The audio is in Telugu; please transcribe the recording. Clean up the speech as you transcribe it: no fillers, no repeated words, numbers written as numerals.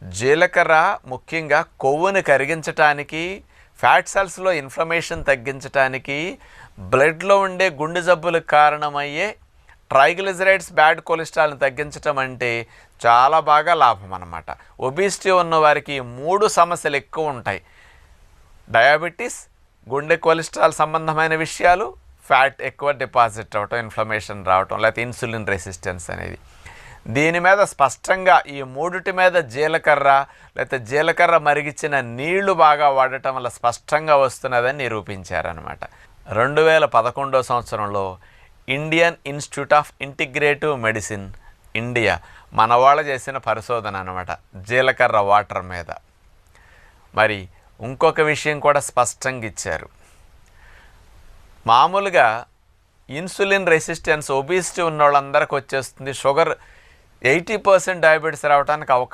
జీలకర్ర ముఖ్యంగా కొవ్వుని కరిగించటానికి, ఫ్యాట్ సెల్స్లో ఇన్ఫ్లమేషన్ తగ్గించటానికి, బ్లడ్లో ఉండే గుండె జబ్బులకు కారణమయ్యే ట్రైగ్లిజరైడ్స్, బ్యాడ్ కొలెస్ట్రాల్ని తగ్గించటం అంటే చాలా బాగా లాభం అన్నమాట. ఒబిసిటీ ఉన్న వారికి 3 సమస్యలు ఎక్కువ ఉంటాయి: డయాబెటీస్, గుండె కొలెస్ట్రాల్ సంబంధమైన విషయాలు, ఫ్యాట్ ఎక్కువ డిపాజిట్ అవ్వటం, ఇన్ఫ్లమేషన్ రావటం, లేకపోతే ఇన్సులిన్ రెసిస్టెన్స్ అనేది. దీని మీద స్పష్టంగా ఈ 3 మీద జీలకర్ర లేకపోతే జీలకర్ర మరిగించిన నీళ్లు బాగా వాడటం వల్ల స్పష్టంగా వస్తున్నదని నిరూపించారనమాట. 2011 సంవత్సరంలో Indian institute of integrative medicine India మన వాళ్ళు చేసిన పరిశోధన అనమాట జీలకర్ర వాటర్ మీద. మరి ఇంకొక విషయం కూడా స్పష్టంగా ఇచ్చారు. మామూలుగా ఇన్సులిన్ రెసిస్టెన్స్, ఒబిసిటీ ఉన్న వాళ్ళందరికీ వచ్చేస్తుంది. షుగర్ 80% డయాబెటీస్ రావడానికి అవకాశం